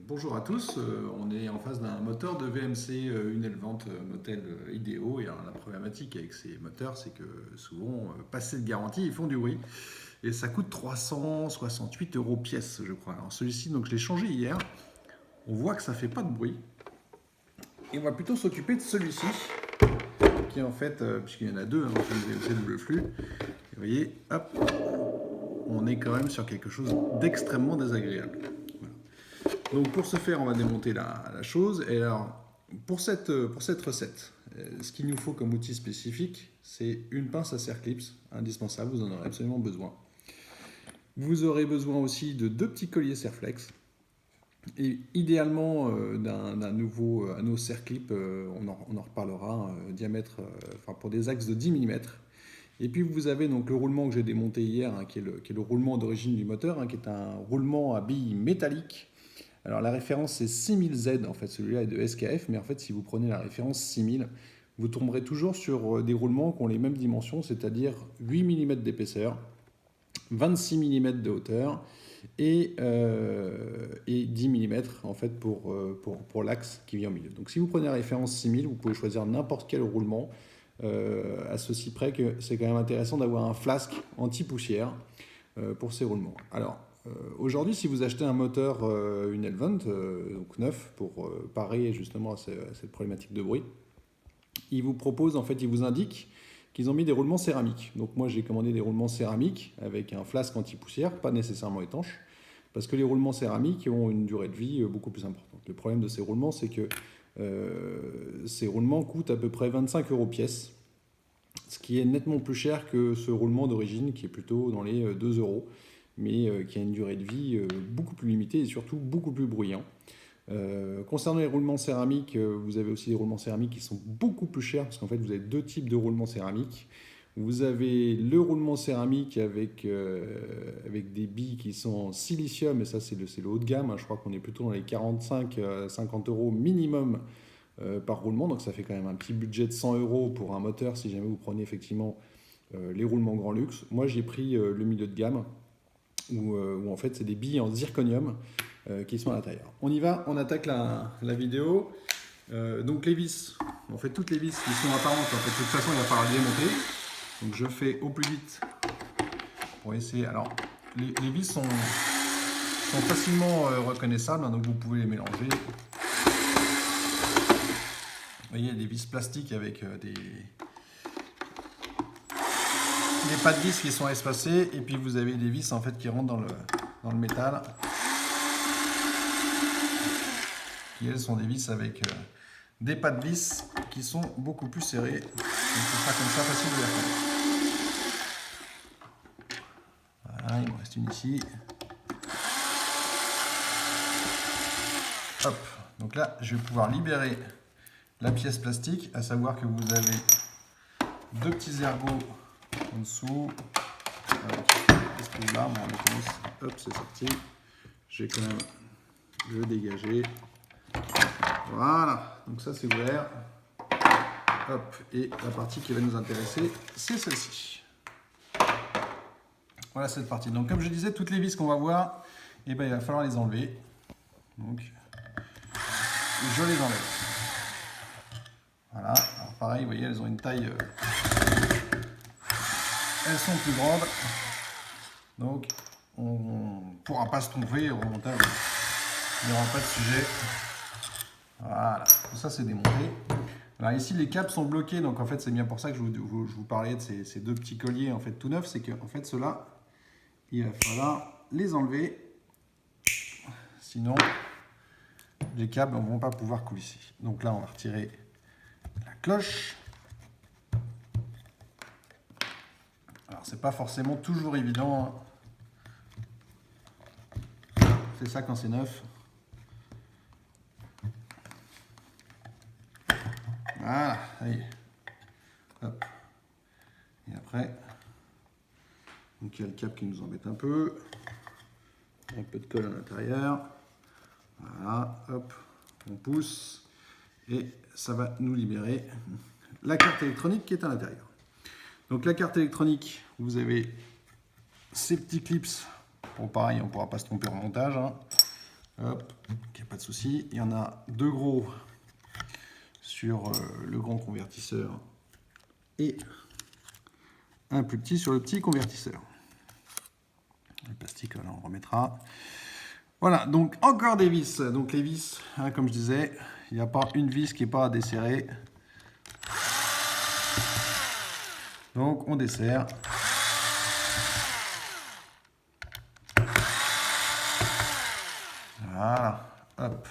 Bonjour à tous, on est en face d'un moteur de VMC Unelvant modèle IDEO et alors, la problématique avec ces moteurs c'est que souvent passé de garantie ils font du bruit et ça coûte 368 € pièce je crois. Alors celui-ci donc je l'ai changé hier, on voit que ça fait pas de bruit et on va plutôt s'occuper de celui-ci qui en fait, puisqu'il y en a deux, donc le VMC double flux, et vous voyez hop, on est quand même sur quelque chose d'extrêmement désagréable. Donc pour ce faire, on va démonter la chose. Et alors, pour cette recette, ce qu'il nous faut comme outil spécifique, c'est une pince à serre clips, indispensable, vous en aurez absolument besoin. Vous aurez besoin aussi de deux petits colliers Serflex. Et idéalement d'un nouveau anneau serre clip, on en reparlera, diamètre, pour des axes de 10 mm. Et puis vous avez donc le roulement que j'ai démonté hier, qui est le roulement d'origine du moteur, qui est un roulement à billes métalliques. Alors la référence c'est 6000Z, en fait celui-là est de SKF, mais en fait si vous prenez la référence 6000, vous tomberez toujours sur des roulements qui ont les mêmes dimensions, c'est-à-dire 8 mm d'épaisseur, 26 mm de hauteur et 10 mm en fait pour l'axe qui vient au milieu. Donc si vous prenez la référence 6000, vous pouvez choisir n'importe quel roulement, à ceci près que c'est quand même intéressant d'avoir un flasque anti-poussière pour ces roulements. Alors, aujourd'hui, si vous achetez un moteur Unelvant, donc neuf, pour parer justement à cette problématique de bruit, il vous propose, en fait, il vous indique qu'ils ont mis des roulements céramiques. Donc moi, j'ai commandé des roulements céramiques avec un flasque anti-poussière, pas nécessairement étanche, parce que les roulements céramiques ont une durée de vie beaucoup plus importante. Le problème de ces roulements, c'est que ces roulements coûtent à peu près 25 € pièce, ce qui est nettement plus cher que ce roulement d'origine qui est plutôt dans les 2 €, mais qui a une durée de vie beaucoup plus limitée et surtout beaucoup plus bruyant. Concernant les roulements céramiques, vous avez aussi des roulements céramiques qui sont beaucoup plus chers parce qu'en fait vous avez deux types de roulements céramiques. Vous avez le roulement céramique avec des billes qui sont en silicium, et ça c'est le haut de gamme, je crois qu'on est plutôt dans les 45-50 € minimum par roulement, donc ça fait quand même un petit budget de 100 € pour un moteur si jamais vous prenez effectivement les roulements grand luxe. Moi j'ai pris le milieu de gamme où en fait c'est des billes en zirconium qui sont à l'intérieur. On y va, on attaque la vidéo. Donc les vis, en fait toutes les vis qui sont apparentes, en fait de toute façon il va falloir les démonter. Donc je fais au plus vite pour essayer. Alors les vis sont facilement reconnaissables, donc vous pouvez les mélanger. Vous voyez, il y a des vis plastiques avec des pas de vis qui sont espacées, et puis vous avez des vis en fait qui rentrent dans le métal. Et elles sont des vis avec des pas de vis qui sont beaucoup plus serrées. Donc ce sera comme ça facile de les reconnaître. Voilà, il me reste une ici. Hop, donc là je vais pouvoir libérer la pièce plastique, à savoir que vous avez deux petits ergots en dessous. Là, bon, hop, c'est sorti. J'ai quand même le dégagé. Voilà, donc ça c'est ouvert. Hop, et la partie qui va nous intéresser, c'est celle-ci. Voilà cette partie. Donc comme je disais, toutes les vis qu'on va voir, eh ben, il va falloir les enlever. Donc, je les enlève. Voilà, alors pareil, vous voyez, elles ont une taille... elles sont plus grandes. Donc, on ne pourra pas se tromper au remontage. Il n'y aura pas de sujet. Voilà, tout ça c'est démonté. Alors ici les câbles sont bloqués, donc en fait c'est bien pour ça que je vous parlais de ces deux petits colliers en fait tout neufs, c'est que en fait ceux-là, il va falloir les enlever, sinon les câbles ne vont pas pouvoir coulisser. Donc là on va retirer la cloche. Alors c'est pas forcément toujours évident, c'est ça quand c'est neuf. Voilà, allez. Hop. Et après, donc il y a le câble qui nous embête un peu. Un peu de colle à l'intérieur. Voilà, hop, on pousse. Et ça va nous libérer la carte électronique qui est à l'intérieur. Donc la carte électronique, vous avez ces petits clips. Bon, pareil, on ne pourra pas se tromper en montage. Hop, il n'y a pas de souci. Il y en a 2 gros sur le grand convertisseur et un plus petit sur le petit convertisseur. Le plastique, là, on remettra. Voilà, donc encore des vis. Donc les vis, hein, comme je disais, il n'y a pas une vis qui n'est pas à desserrer. Donc on desserre. Voilà, hop.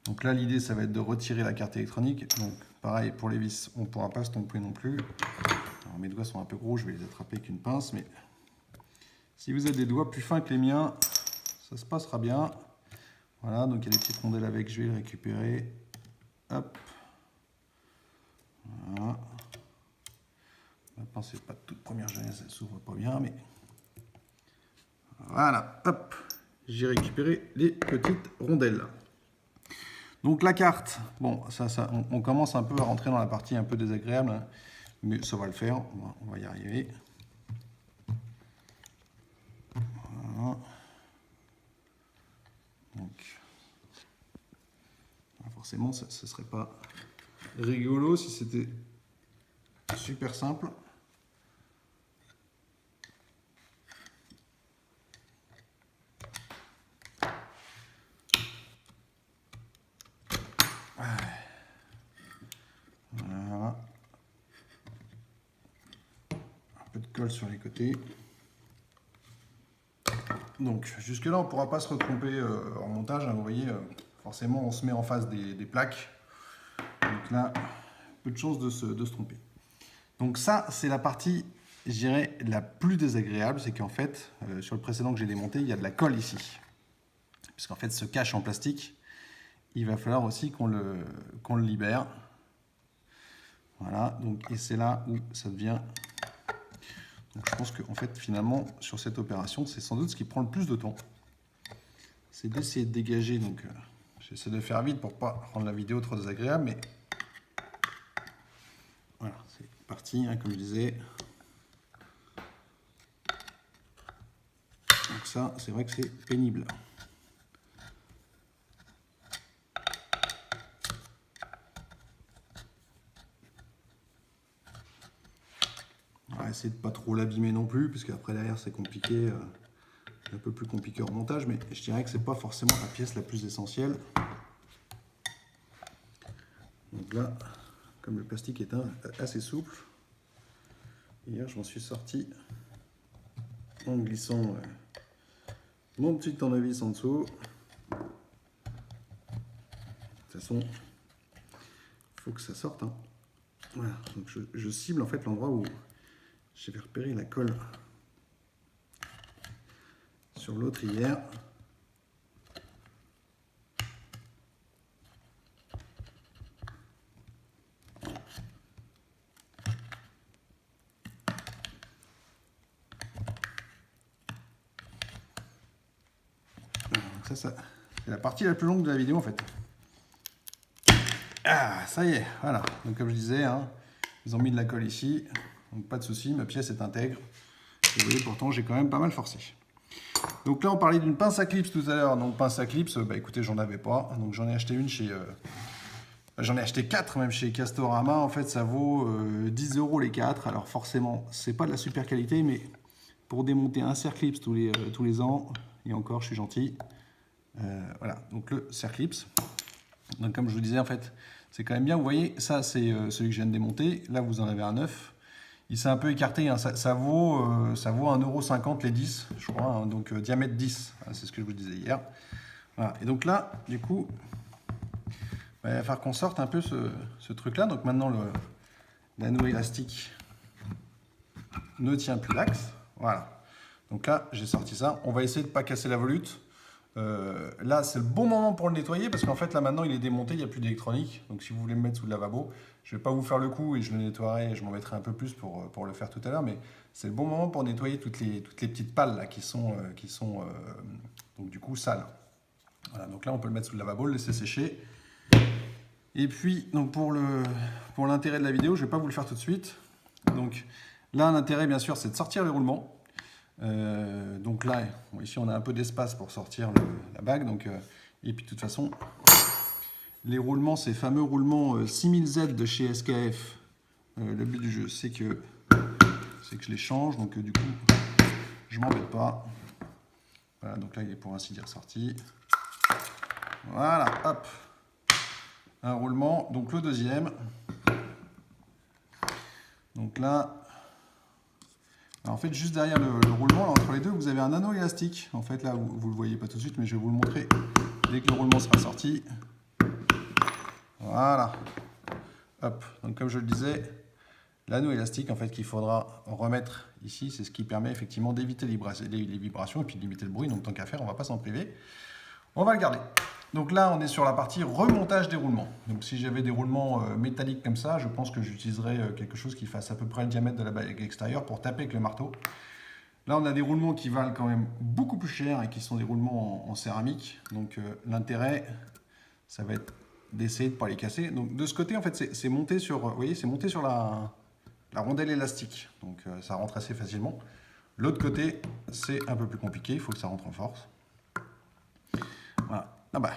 Donc là, l'idée, ça va être de retirer la carte électronique. Donc pareil, pour les vis, on ne pourra pas se tromper non plus. Alors, mes doigts sont un peu gros, je vais les attraper avec une pince, mais si vous avez des doigts plus fins que les miens, ça se passera bien. Voilà, donc il y a des petites rondelles avec, je vais les récupérer. Hop. Voilà. La pince n'est pas de toute première jeunesse, elle s'ouvre pas bien, mais voilà, hop. J'ai récupéré les petites rondelles. Donc la carte, bon, on commence un peu à rentrer dans la partie un peu désagréable, hein, mais ça va le faire, on va y arriver. Voilà. Donc, forcément, ce ne serait pas rigolo si c'était super simple. Voilà. Un peu de colle sur les côtés. Donc jusque là on ne pourra pas se retromper en montage, hein, vous voyez, forcément on se met en face des plaques. Donc là, peu de chances de se tromper. Donc ça c'est la partie, je dirais, la plus désagréable, c'est qu'en fait, sur le précédent que j'ai démonté, il y a de la colle ici. Puisqu'en fait ce cache en plastique, il va falloir aussi qu'on le libère. Voilà, donc, et c'est là où ça devient... Donc je pense qu'en fait, finalement, sur cette opération, c'est sans doute ce qui prend le plus de temps. C'est d'essayer de dégager. Donc j'essaie de faire vite pour ne pas rendre la vidéo trop désagréable, mais voilà, c'est parti, hein, comme je disais. Donc ça, c'est vrai que c'est pénible. On va essayer de ne pas trop l'abîmer non plus, puisque après derrière c'est compliqué, un peu plus compliqué en montage, mais je dirais que c'est pas forcément la pièce la plus essentielle. Donc là, comme le plastique est assez souple, hier je m'en suis sorti en glissant mon petit tournevis en dessous. De toute façon, il faut que ça sorte, hein. Voilà, donc je cible en fait l'endroit où j'avais repéré la colle sur l'autre hier. Donc ça c'est la partie la plus longue de la vidéo en fait. Ah, ça y est, voilà. Donc comme je disais, hein, ils ont mis de la colle ici. Donc pas de souci, ma pièce est intègre. Et vous voyez, pourtant, j'ai quand même pas mal forcé. Donc là, on parlait d'une pince à clips tout à l'heure. Donc pince à clips, bah écoutez, j'en avais pas. Donc j'en ai acheté une chez... j'en ai acheté 4 même chez Castorama. En fait, ça vaut 10 € les 4. Alors forcément, c'est pas de la super qualité, mais pour démonter un Serclips tous les ans, et encore, je suis gentil. Voilà, donc le Serclips. Donc comme je vous disais, en fait, c'est quand même bien. Vous voyez, ça, c'est celui que je viens de démonter. Là, vous en avez un neuf. Il s'est un peu écarté, hein. Ça vaut 1,50 € les 10, je crois, hein. Donc diamètre 10, c'est ce que je vous disais hier. Voilà. Et donc là, du coup, il va falloir qu'on sorte un peu ce truc-là. Donc maintenant, l'anneau élastique ne tient plus l'axe. Voilà. Donc là, j'ai sorti ça. On va essayer de ne pas casser la volute. Là, c'est le bon moment pour le nettoyer parce qu'en fait, là maintenant, il est démonté, il n'y a plus d'électronique. Donc, si vous voulez me mettre sous le lavabo, je ne vais pas vous faire le coup et je le nettoierai et je m'en mettrai un peu plus pour le faire tout à l'heure. Mais c'est le bon moment pour nettoyer toutes les petites pales là, qui sont donc du coup sales. Voilà, donc là, on peut le mettre sous le lavabo, le laisser sécher. Et puis, donc pour l'intérêt de la vidéo, je ne vais pas vous le faire tout de suite. Donc là, l'intérêt, bien sûr, c'est de sortir les roulements. Donc là, bon, ici on a un peu d'espace pour sortir la bague. Donc, et puis de toute façon, les roulements, ces fameux roulements 6000Z de chez SKF, le but du jeu, c'est que je les change. Donc du coup, je m'embête pas. Voilà, donc là il est pour ainsi dire sorti. Voilà, hop. Un roulement. Donc le deuxième. Donc là, en fait, juste derrière le roulement, là, entre les deux, vous avez un anneau élastique. En fait, là, vous ne le voyez pas tout de suite, mais je vais vous le montrer dès que le roulement sera sorti. Voilà. Hop. Donc, comme je le disais, l'anneau élastique, en fait, qu'il faudra remettre ici, c'est ce qui permet effectivement d'éviter les vibrations et puis de limiter le bruit. Donc, tant qu'à faire, on ne va pas s'en priver. On va le garder. Donc là, on est sur la partie remontage des roulements. Donc si j'avais des roulements métalliques comme ça, je pense que j'utiliserais quelque chose qui fasse à peu près le diamètre de la bague extérieure pour taper avec le marteau. Là, on a des roulements qui valent quand même beaucoup plus cher et qui sont des roulements en céramique. Donc l'intérêt, ça va être d'essayer de ne pas les casser. Donc de ce côté, en fait, c'est monté sur, vous voyez, c'est monté sur la rondelle élastique. Donc ça rentre assez facilement. L'autre côté, c'est un peu plus compliqué. Il faut que ça rentre en force. Voilà. Ah bah,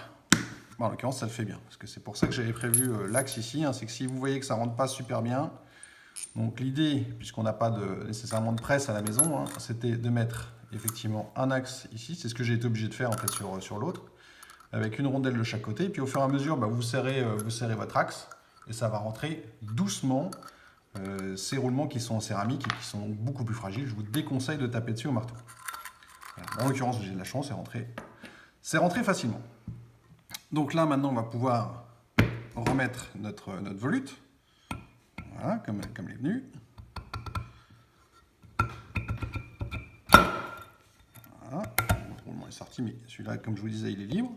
en l'occurrence, ça le fait bien. Parce que c'est pour ça que j'avais prévu l'axe ici. Hein, c'est que si vous voyez que ça ne rentre pas super bien, donc l'idée, puisqu'on n'a pas nécessairement de presse à la maison, hein, c'était de mettre effectivement un axe ici. C'est ce que j'ai été obligé de faire en fait sur l'autre, avec une rondelle de chaque côté. Et puis au fur et à mesure, bah, vous serrez votre axe et ça va rentrer doucement. Ces roulements qui sont en céramique et qui sont beaucoup plus fragiles, je vous déconseille de taper dessus au marteau. Voilà. En l'occurrence, j'ai de la chance, c'est rentré facilement. Donc là, maintenant, on va pouvoir remettre notre volute. Voilà, comme elle est venue. Voilà, le roulement est sorti, mais celui-là, comme je vous disais, il est libre.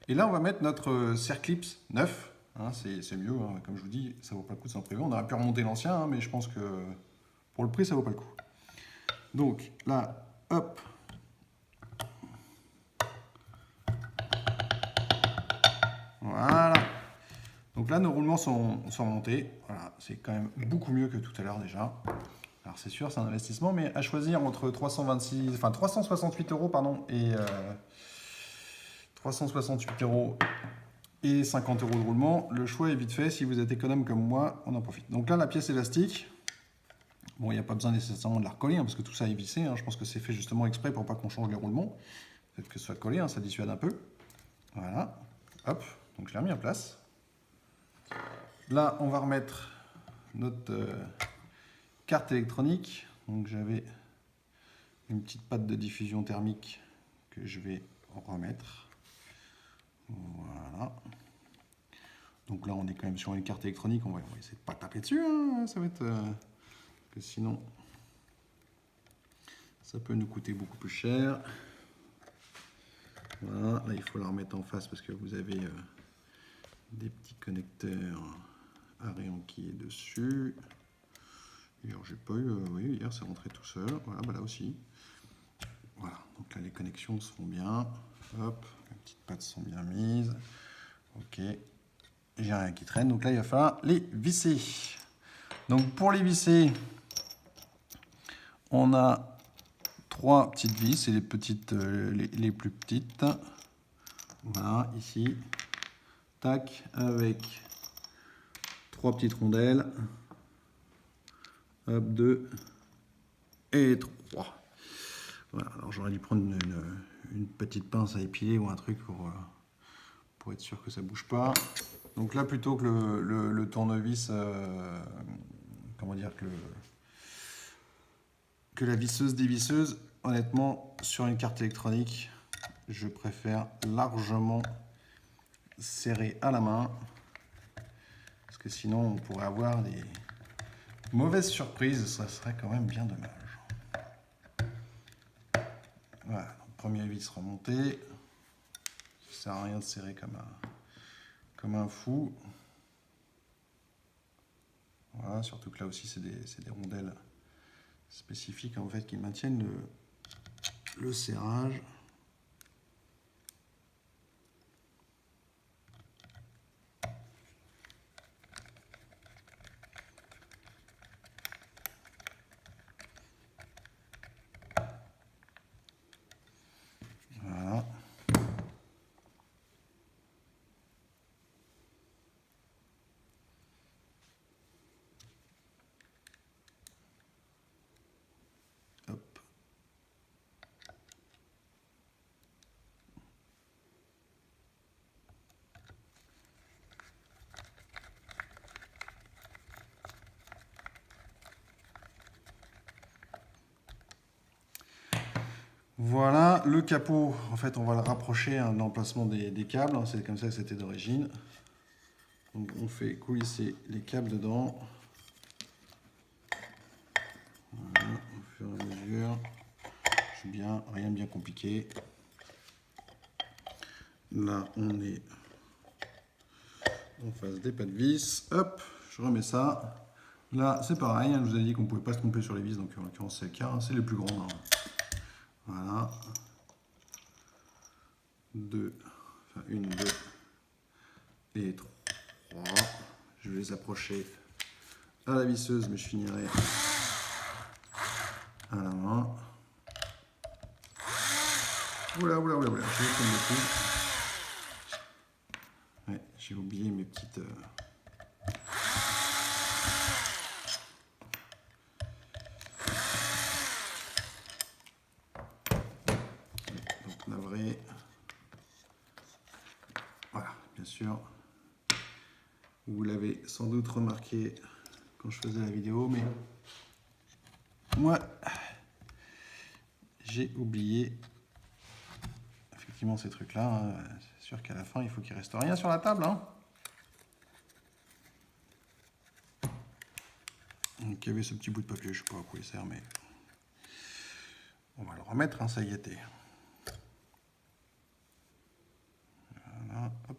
Et là, on va mettre notre Cerclipse neuf. Hein, c'est mieux, hein, comme je vous dis, ça ne vaut pas le coup de s'en priver. On aurait pu remonter l'ancien, hein, mais je pense que pour le prix, ça ne vaut pas le coup. Donc là, hop. Voilà. Donc là, nos roulements sont montés. Voilà, c'est quand même beaucoup mieux que tout à l'heure déjà. Alors c'est sûr, c'est un investissement, mais à choisir entre 368 euros et 368 euros et 50 euros de roulement, le choix est vite fait. Si vous êtes économe comme moi, on en profite. Donc là, la pièce élastique, bon, il n'y a pas besoin nécessairement de la recoller, hein, parce que tout ça est vissé. Hein. Je pense que c'est fait justement exprès pour pas qu'on change les roulements. Peut-être que ce soit collé, hein, ça dissuade un peu. Voilà, hop, donc je l'ai remis en place. Là, on va remettre notre carte électronique. Donc j'avais une petite patte de diffusion thermique que je vais remettre. Voilà. Donc là, on est quand même sur une carte électronique. On va essayer de ne pas taper dessus. Hein. Ça va être... que sinon, ça peut nous coûter beaucoup plus cher. Voilà. Là, il faut la remettre en face parce que vous avez des petits connecteurs à réenquiller dessus. Hier, j'ai pas eu... oui, hier, c'est rentré tout seul. Voilà, bah là aussi. Voilà. Donc là, les connexions se font bien. Hop. Les petites pattes sont bien mises. Ok. J'ai rien qui traîne. Donc là, il va falloir les visser. Donc pour les visser, on a 3 petites vis. C'est les petites, les plus petites. Voilà, ici. Tac, avec 3 petites rondelles. Hop, 2 et 3. Voilà, alors j'aurais dû prendre une petite pince à épiler ou un truc pour être sûr que ça ne bouge pas. Donc là, plutôt que le tournevis, comment dire, que la visseuse dévisseuse, honnêtement, sur une carte électronique, je préfère largement serrer à la main. Parce que sinon, on pourrait avoir des mauvaises surprises. Ça serait quand même bien dommage. Voilà, donc, premier vis remonté. Ça sert à rien de serrer comme un fou. Voilà, surtout que là aussi, c'est des rondelles spécifiques en fait qui maintiennent le serrage. Voilà, le capot, en fait, on va le rapprocher de l'emplacement des câbles. C'est comme ça que c'était d'origine. Donc, on fait coulisser les câbles dedans. Voilà, au fur et à mesure. Bien, rien de bien compliqué. Là, on est en face des pas de vis. Hop, je remets ça. Là, c'est pareil. Je vous avais dit qu'on ne pouvait pas se tromper sur les vis, donc en l'occurrence, c'est le cas. C'est les plus grands. Hein. Voilà. Une, deux et trois. Je vais les approcher à la visseuse, mais je finirai à la main. Oula, ouais, j'ai oublié mes petites... donc navré. Voilà, bien sûr. Vous l'avez sans doute remarqué quand je faisais la vidéo, mais moi, j'ai oublié effectivement ces trucs-là. Hein. C'est sûr qu'à la fin, il faut qu'il reste rien sur la table. Hein. Donc il y avait ce petit bout de papier, je ne sais pas à quoi il sert, mais on va le remettre, hein, ça y était. Voilà, hop.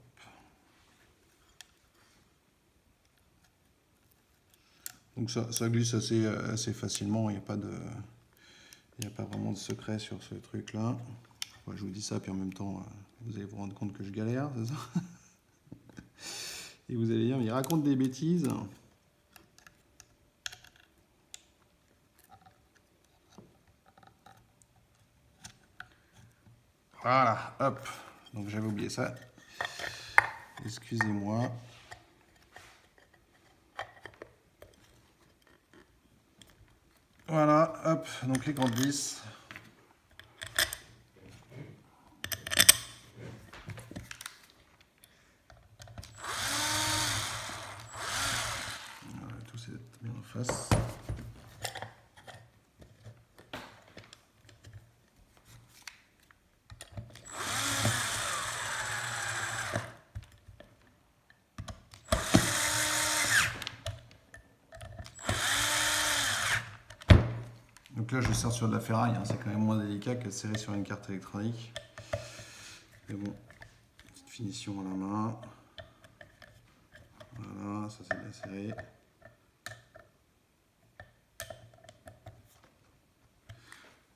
Donc ça glisse assez facilement, il n'y a pas vraiment de secret sur ce truc-là. Ouais, je vous dis ça, puis en même temps, vous allez vous rendre compte que je galère, c'est ça? Et vous allez dire, mais il raconte des bêtises. Voilà, hop. Donc j'avais oublié ça. Excusez-moi. Voilà, hop, donc les grandes vis. Voilà, tout c'est bien en face. Donc là, je sers sur de la ferraille, hein. C'est quand même moins délicat que de serrer sur une carte électronique. Mais bon, petite finition à la main. Voilà, ça c'est bien serré.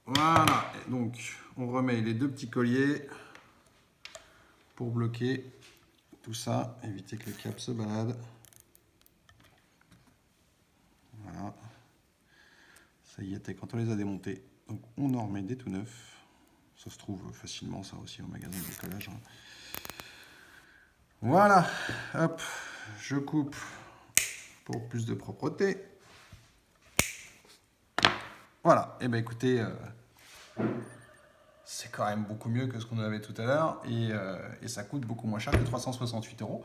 Voilà, et donc on remet les deux petits colliers pour bloquer tout ça, éviter que le câble se balade. Voilà. Ça y était quand on les a démontés. Donc on en remet des tout neufs. Ça se trouve facilement ça aussi au magasin de bricolage. Hein. Voilà. Hop. Je coupe pour plus de propreté. Voilà. Et bien écoutez, c'est quand même beaucoup mieux que ce qu'on avait tout à l'heure. Et ça coûte beaucoup moins cher que 368 €.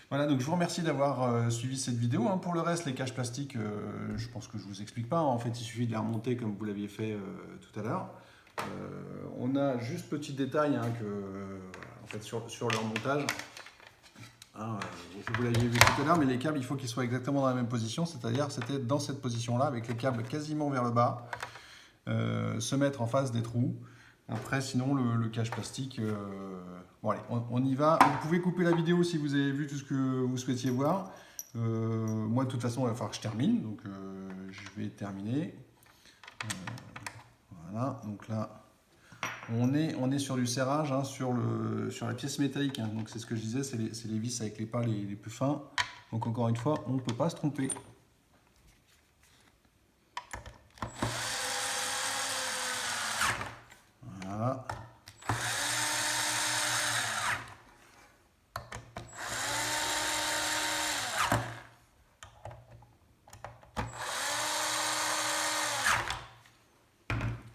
Voilà, donc je vous remercie d'avoir suivi cette vidéo. Hein. Pour le reste, les caches plastiques, je pense que je ne vous explique pas. En fait, il suffit de les remonter comme vous l'aviez fait tout à l'heure. On a juste petit détail hein, que, en fait, sur leur montage. Hein, vous l'aviez vu tout à l'heure, mais les câbles, il faut qu'ils soient exactement dans la même position. C'est-à-dire, c'était dans cette position-là, avec les câbles quasiment vers le bas, se mettre en face des trous. Après, sinon, le cache plastique... bon, allez, on y va. Vous pouvez couper la vidéo si vous avez vu tout ce que vous souhaitiez voir. Moi, de toute façon, il va falloir que je termine. Donc, je vais terminer. Voilà. Donc là, on est sur du serrage, hein, sur la pièce métallique. Hein. Donc, c'est ce que je disais, c'est les vis avec les pas les plus fins. Donc, encore une fois, on ne peut pas se tromper. Voilà.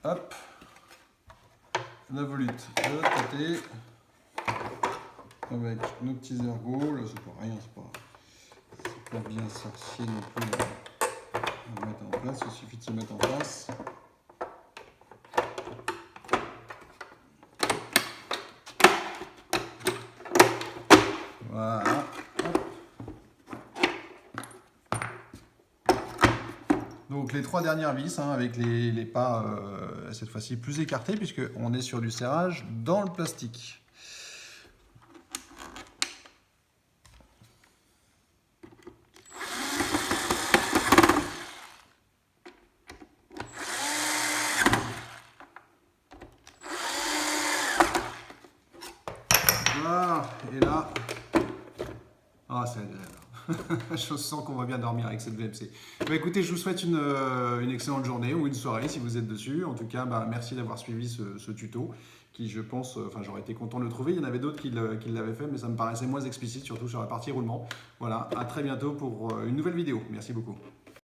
Hop, la volute de l'autre côté, avec nos petits ergots, là c'est pareil, hein, c'est pas bien sorcier non plus à mettre en place, il suffit de se mettre en place. Voilà. Donc les 3 dernières vis, hein, avec les pas cette fois-ci plus écartés, puisqu'on est sur du serrage dans le plastique. Voilà, et là, ah, c'est agréable. Je sens qu'on va bien dormir avec cette VMC. Bah, écoutez, je vous souhaite une excellente journée ou une soirée si vous êtes dessus. En tout cas, bah, merci d'avoir suivi ce tuto qui, je pense, enfin, j'aurais été content de le trouver. Il y en avait d'autres qui l'avaient fait, mais ça me paraissait moins explicite, surtout sur la partie roulement. Voilà, à très bientôt pour une nouvelle vidéo. Merci beaucoup.